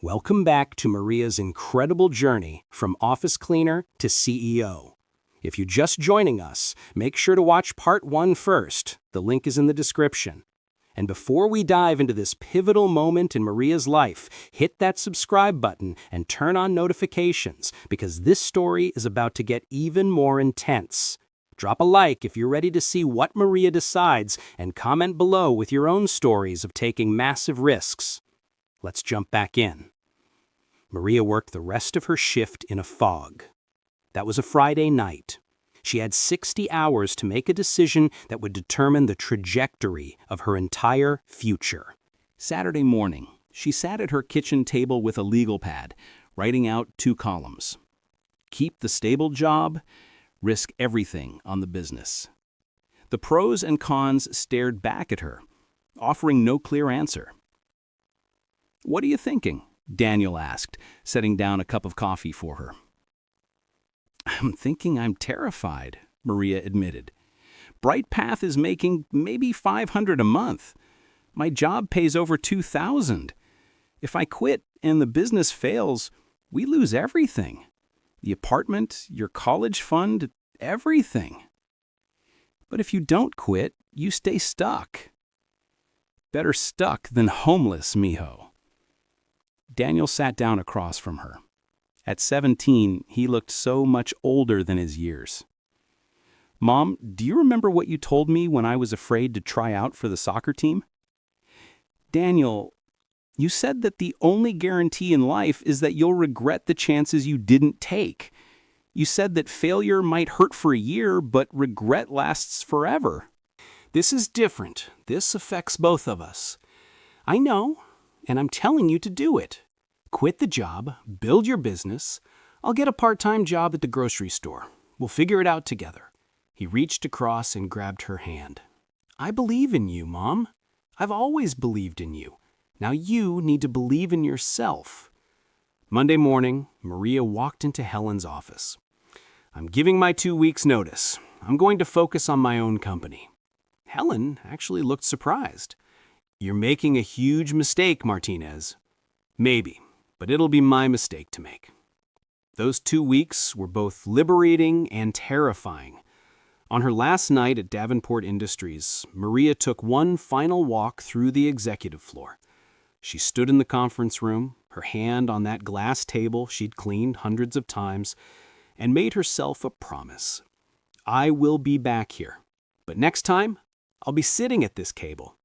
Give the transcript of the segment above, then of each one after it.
Welcome back to Maria's incredible journey from office cleaner to CEO. If you're just joining us, make sure to watch part 1 first. The link is in the description. And before we dive into this pivotal moment in Maria's life, hit that subscribe button and turn on notifications because this story is about to get even more intense. Drop a like if you're ready to see what Maria decides and comment below with your own stories of taking massive risks. Let's jump back in. Maria worked the rest of her shift in a fog. That was a Friday night. She had 60 hours to make a decision that would determine the trajectory of her entire future. Saturday morning, she sat at her kitchen table with a legal pad, writing out 2 columns. Keep the stable job, risk everything on the business. The pros and cons stared back at her, offering no clear answer. "What are you thinking?" Daniel asked, setting down a cup of coffee for her. "I'm thinking I'm terrified," Maria admitted. "Bright Path is making maybe $500 a month. My job pays over $2,000. If I quit and the business fails, we lose everything. The apartment, your college fund, everything. But if you don't quit, you stay stuck. Better stuck than homeless, mijo." Daniel sat down across from her. At 17, he looked so much older than his years. "Mom, do you remember what you told me when I was afraid to try out for the soccer team?" "Daniel, you said that the only guarantee in life is that you'll regret the chances you didn't take. You said that failure might hurt for a year, but regret lasts forever." This is different. This affects both of us. I know, and I'm telling you to do it. Quit the job, build your business. I'll get a part-time job at the grocery store. We'll figure it out together. He reached across and grabbed her hand. "I believe in you, Mom. I've always believed in you. Now you need to believe in yourself." Monday morning, Maria walked into Helen's office. "I'm giving my 2 weeks' notice. I'm going to focus on my own company." Helen actually looked surprised. "You're making a huge mistake, Martinez." "Maybe, but it'll be my mistake to make." Those 2 weeks were both liberating and terrifying. On her last night at Davenport Industries, Maria took one final walk through the executive floor. She stood in the conference room, her hand on that glass table she'd cleaned hundreds of times, and made herself a promise. "I will be back here, but next time, I'll be sitting at this table,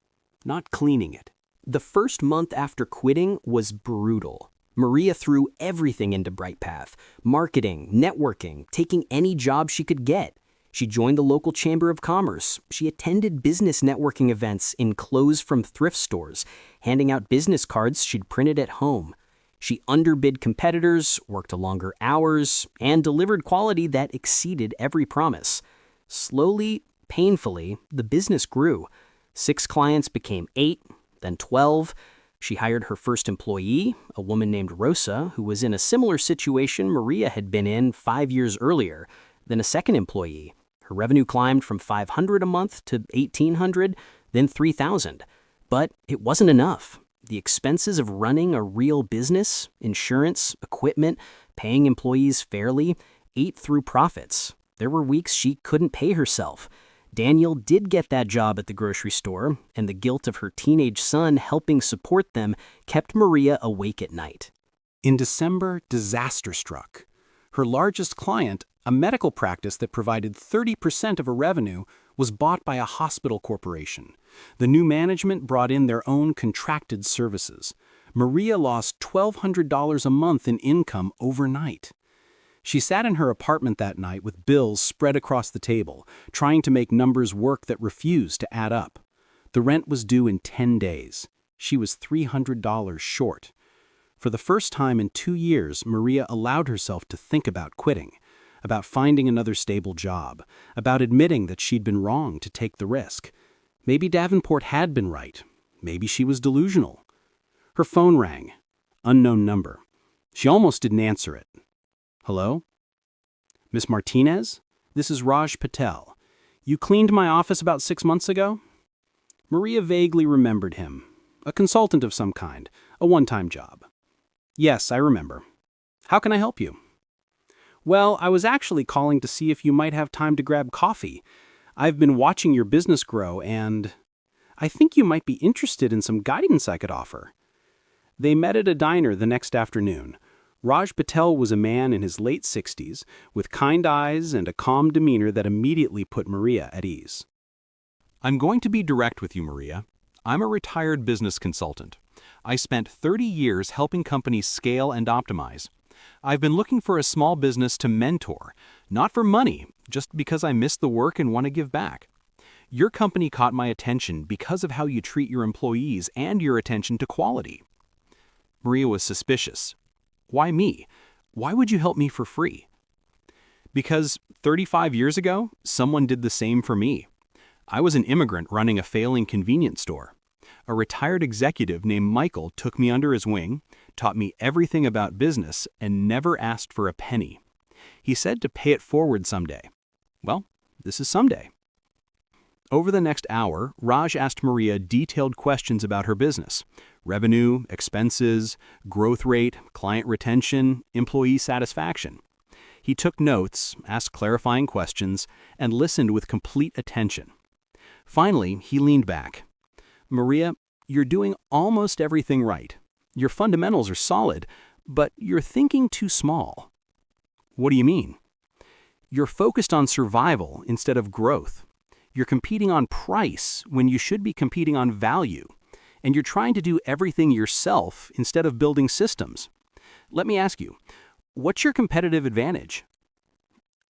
not cleaning it." The first month after quitting was brutal. Maria threw everything into Bright Path: marketing, networking, taking any job she could get. She joined the local chamber of commerce. She attended business networking events in clothes from thrift stores, handing out business cards she'd printed at home. She underbid competitors, worked longer hours, and delivered quality that exceeded every promise. Slowly, painfully, the business grew. 6 clients became 8, then 12. She hired her first employee, a woman named Rosa, who was in a similar situation Maria had been in 5 years earlier, then a second employee. Her revenue climbed from $500 a month to $1,800, then $3,000. But it wasn't enough. The expenses of running a real business, insurance, equipment, paying employees fairly, ate through profits. There were weeks she couldn't pay herself. Daniel did get that job at the grocery store, and the guilt of her teenage son helping support them kept Maria awake at night. In December, disaster struck. Her largest client, a medical practice that provided 30% of her revenue, was bought by a hospital corporation. The new management brought in their own contracted services. Maria lost $1,200 a month in income overnight. She sat in her apartment that night with bills spread across the table, trying to make numbers work that refused to add up. The rent was due in 10 days. She was $300 short. For the first time in 2 years, Maria allowed herself to think about quitting, about finding another stable job, about admitting that she'd been wrong to take the risk. Maybe Davenport had been right. Maybe she was delusional. Her phone rang. Unknown number. She almost didn't answer it. "Hello? Miss Martinez? This is Raj Patel. You cleaned my office about 6 months ago?" Maria vaguely remembered him. A consultant of some kind, a one-time job. Yes, I remember. How can I help you? Well, I was actually calling to see if you might have time to grab coffee. I've been watching your business grow, and I think you might be interested in some guidance I could offer. They met at a diner the next afternoon. Raj Patel was a man in his late 60s, with kind eyes and a calm demeanor that immediately put Maria at ease. I'm going to be direct with you, Maria. I'm a retired business consultant. I spent 30 years helping companies scale and optimize. I've been looking for a small business to mentor, not for money, just because I miss the work and want to give back. Your company caught my attention because of how you treat your employees and your attention to quality. Maria was suspicious. Why me? Why would you help me for free? Because 35 years ago, someone did the same for me. I was an immigrant running a failing convenience store. A retired executive named Michael took me under his wing, taught me everything about business, and never asked for a penny. He said to pay it forward someday. Well, this is someday. Over the next hour, Raj asked Maria detailed questions about her business: revenue, expenses, growth rate, client retention, employee satisfaction. He took notes, asked clarifying questions, and listened with complete attention. Finally, he leaned back. Maria, you're doing almost everything right. Your fundamentals are solid, but you're thinking too small. What do you mean? You're focused on survival instead of growth. You're competing on price when you should be competing on value. And you're trying to do everything yourself instead of building systems. Let me ask you, what's your competitive advantage?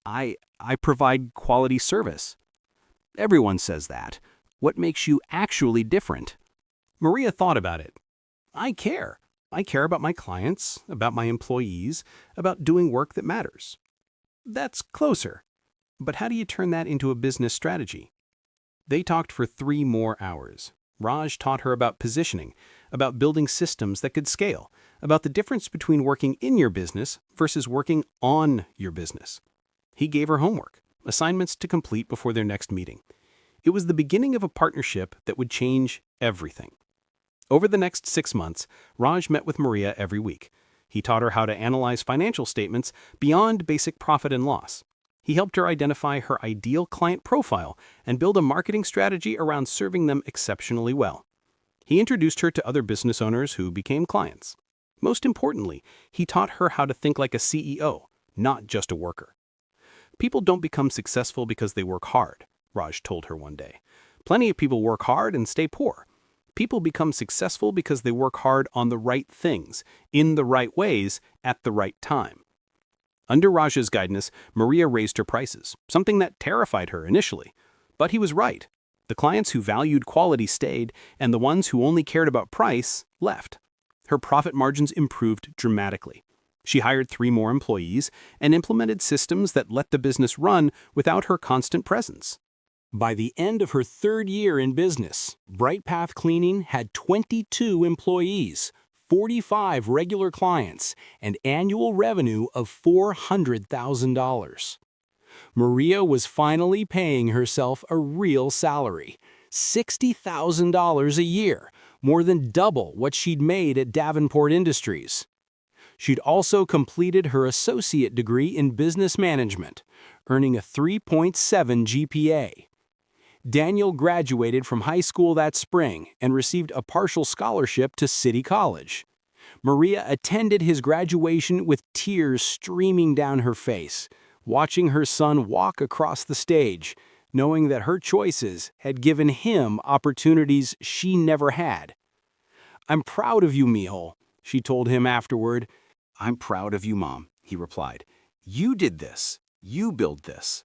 I provide quality service. Everyone says that. What makes you actually different? Maria thought about it. I care. I care about my clients, about my employees, about doing work that matters. That's closer. But how do you turn that into a business strategy? They talked for 3 more hours. Raj taught her about positioning, about building systems that could scale, about the difference between working in your business versus working on your business. He gave her homework, assignments to complete before their next meeting. It was the beginning of a partnership that would change everything. Over the next 6 months, Raj met with Maria every week. He taught her how to analyze financial statements beyond basic profit and loss. He helped her identify her ideal client profile and build a marketing strategy around serving them exceptionally well. He introduced her to other business owners who became clients. Most importantly, he taught her how to think like a CEO, not just a worker. People don't become successful because they work hard, Raj told her one day. Plenty of people work hard and stay poor. People become successful because they work hard on the right things, in the right ways, at the right time. Under Raj's guidance, Maria raised her prices, something that terrified her initially. But he was right. The clients who valued quality stayed, and the ones who only cared about price left. Her profit margins improved dramatically. She hired 3 more employees and implemented systems that let the business run without her constant presence. By the end of her 3rd year in business, Bright Path Cleaning had 22 employees, 45 regular clients, and annual revenue of $400,000. Maria was finally paying herself a real salary, $60,000 a year, more than double what she'd made at Davenport Industries. She'd also completed her associate degree in business management, earning a 3.7 GPA. Daniel graduated from high school that spring and received a partial scholarship to City College. Maria attended his graduation with tears streaming down her face, watching her son walk across the stage, knowing that her choices had given him opportunities she never had. "I'm proud of you, Mijo," she told him afterward. "I'm proud of you, Mom," he replied. "You did this. You built this."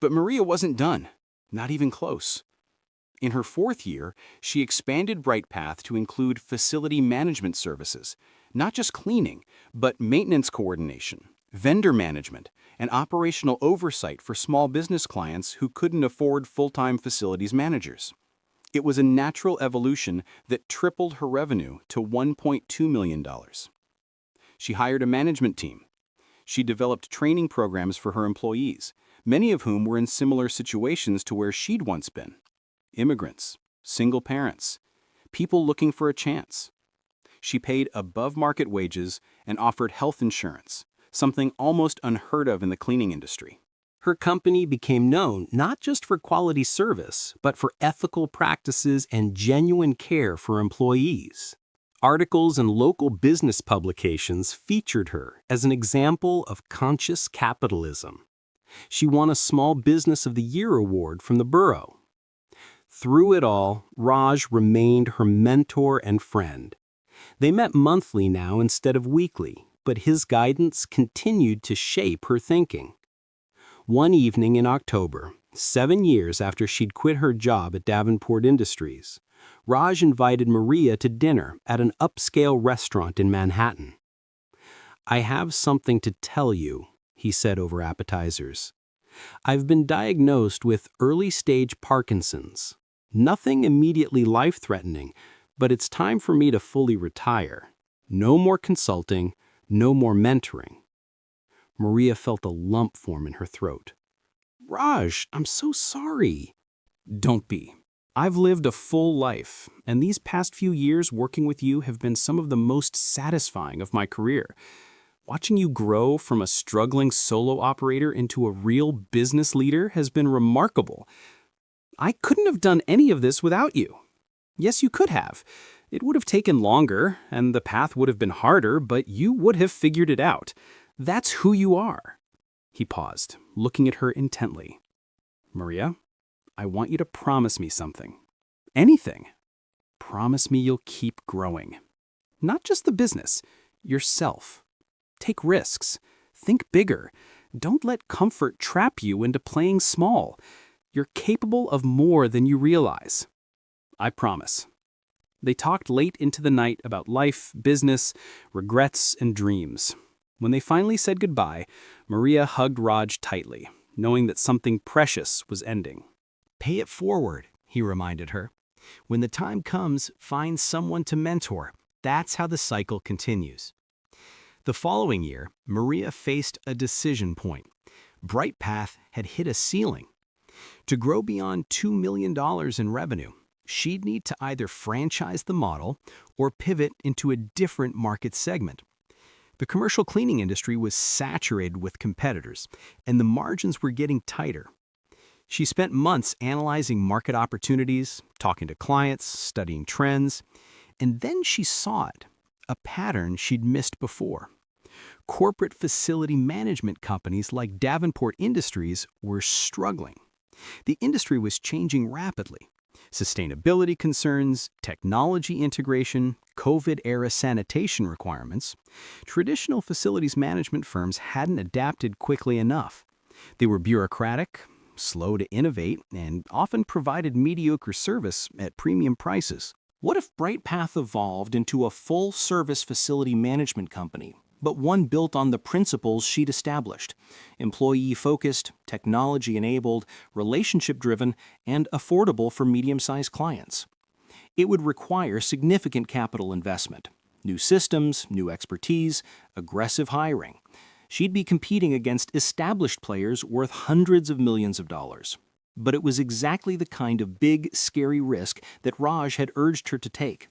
But Maria wasn't done. Not even close. In her 4th year, she expanded BrightPath to include facility management services, not just cleaning, but maintenance coordination, vendor management, and operational oversight for small business clients who couldn't afford full-time facilities managers. It was a natural evolution that tripled her revenue to $1.2 million. She hired a management team. She developed training programs for her employees, many of whom were in similar situations to where she'd once been. Immigrants, single parents, people looking for a chance. She paid above-market wages and offered health insurance, something almost unheard of in the cleaning industry. Her company became known not just for quality service, but for ethical practices and genuine care for employees. Articles in local business publications featured her as an example of conscious capitalism. She won a Small Business of the Year award from the borough. Through it all, Raj remained her mentor and friend. They met monthly now instead of weekly, but his guidance continued to shape her thinking. One evening in October, 7 years after she'd quit her job at Davenport Industries, Raj invited Maria to dinner at an upscale restaurant in Manhattan. "I have something to tell you," he said over appetizers. "I've been diagnosed with early-stage Parkinson's. Nothing immediately life-threatening, but it's time for me to fully retire. No more consulting, no more mentoring." Maria felt a lump form in her throat. "Raj, I'm so sorry." Don't be. I've lived a full life, and these past few years working with you have been some of the most satisfying of my career. Watching you grow from a struggling solo operator into a real business leader has been remarkable. I couldn't have done any of this without you. Yes, you could have. It would have taken longer, and the path would have been harder, but you would have figured it out. That's who you are." He paused, looking at her intently. "Maria, I want you to promise me something. Anything. Promise me you'll keep growing. Not just the business, yourself. Take risks. Think bigger. Don't let comfort trap you into playing small. You're capable of more than you realize. I promise." They talked late into the night about life, business, regrets, and dreams. When they finally said goodbye, Maria hugged Raj tightly, knowing that something precious was ending. "Pay it forward," he reminded her. "When the time comes, find someone to mentor. That's how the cycle continues." The following year, Maria faced a decision point. BrightPath had hit a ceiling. To grow beyond $2 million in revenue, she'd need to either franchise the model or pivot into a different market segment. The commercial cleaning industry was saturated with competitors, and the margins were getting tighter. She spent months analyzing market opportunities, talking to clients, studying trends, and then she saw it, a pattern she'd missed before. Corporate facility management companies like Davenport Industries were struggling. The industry was changing rapidly. Sustainability concerns, technology integration, COVID-era sanitation requirements. Traditional facilities management firms hadn't adapted quickly enough. They were bureaucratic, slow to innovate, and often provided mediocre service at premium prices. What if BrightPath evolved into a full-service facility management company, but one built on the principles she'd established: employee-focused, technology-enabled, relationship-driven, and affordable for medium-sized clients? It would require significant capital investment, new systems, new expertise, aggressive hiring. She'd be competing against established players worth hundreds of millions of dollars. But it was exactly the kind of big, scary risk that Raj had urged her to take.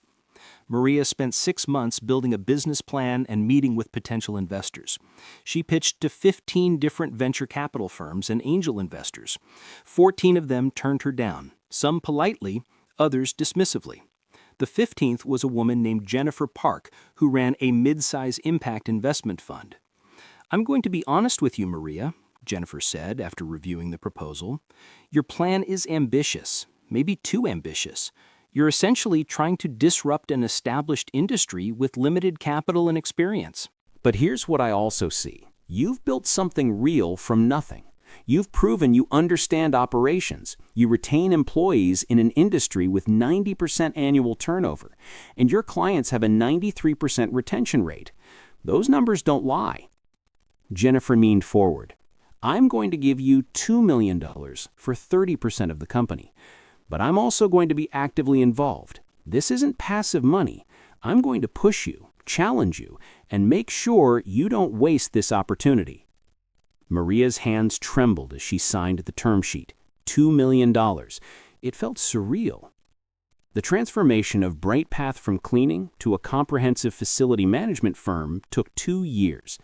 Maria spent 6 months building a business plan and meeting with potential investors. She pitched to 15 different venture capital firms and angel investors. 14 of them turned her down, some politely, others dismissively. The 15th was a woman named Jennifer Park, who ran a mid-size impact investment fund. "I'm going to be honest with you, Maria," Jennifer said after reviewing the proposal. "Your plan is ambitious, maybe too ambitious. You're essentially trying to disrupt an established industry with limited capital and experience." But here's what I also see. You've built something real from nothing. You've proven you understand operations. You retain employees in an industry with 90% annual turnover, and your clients have a 93% retention rate. Those numbers don't lie. Jennifer leaned forward. "I'm going to give you $2 million for 30% of the company. But I'm also going to be actively involved. This isn't passive money. I'm going to push you, challenge you, and make sure you don't waste this opportunity." Maria's hands trembled as she signed the term sheet. $2 million. It felt surreal. The transformation of BrightPath from cleaning to a comprehensive facility management firm took 2 years.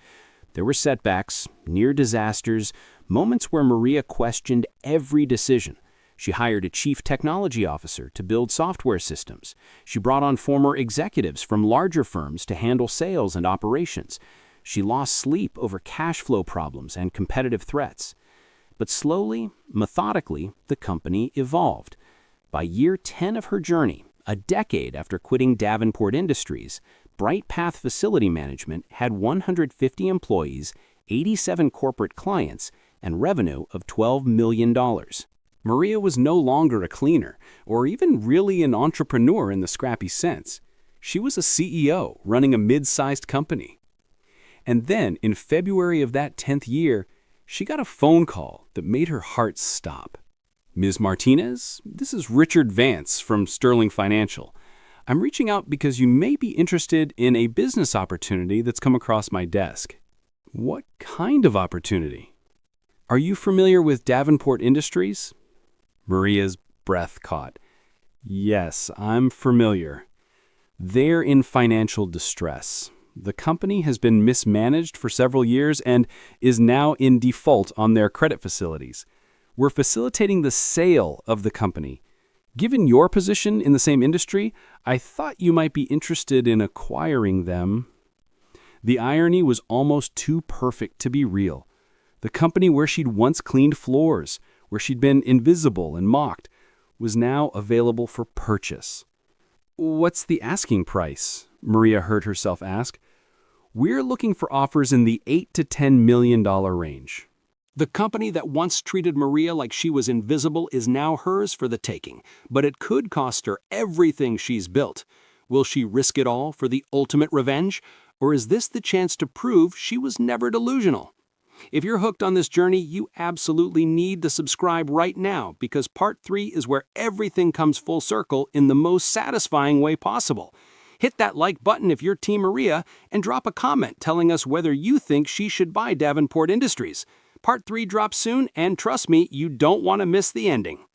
There were setbacks, near disasters, moments where Maria questioned every decision. She hired a chief technology officer to build software systems. She brought on former executives from larger firms to handle sales and operations. She lost sleep over cash flow problems and competitive threats. But slowly, methodically, the company evolved. By year 10 of her journey, a decade after quitting Davenport Industries, BrightPath Facility Management had 150 employees, 87 corporate clients, and revenue of $12 million. Maria was no longer a cleaner, or even really an entrepreneur in the scrappy sense. She was a CEO running a mid-sized company. And then, in February of that 10th year, she got a phone call that made her heart stop. Ms. Martinez, this is Richard Vance from Sterling Financial. I'm reaching out because you may be interested in a business opportunity that's come across my desk. What kind of opportunity? Are you familiar with Davenport Industries? Maria's breath caught. Yes, I'm familiar. They're in financial distress. The company has been mismanaged for several years and is now in default on their credit facilities. We're facilitating the sale of the company. Given your position in the same industry, I thought you might be interested in acquiring them. The irony was almost too perfect to be real. The company where she'd once cleaned floors, where she'd been invisible and mocked, was now available for purchase. What's the asking price? Maria heard herself ask. We're looking for offers in the $8 to $10 million range. The company that once treated Maria like she was invisible is now hers for the taking, but it could cost her everything she's built. Will she risk it all for the ultimate revenge? Or is this the chance to prove she was never delusional? If you're hooked on this journey, you absolutely need to subscribe right now, because part 3 is where everything comes full circle in the most satisfying way possible. Hit that like button if you're Team Maria, and drop a comment telling us whether you think she should buy Davenport Industries. Part 3 drops soon, and trust me, you don't want to miss the ending.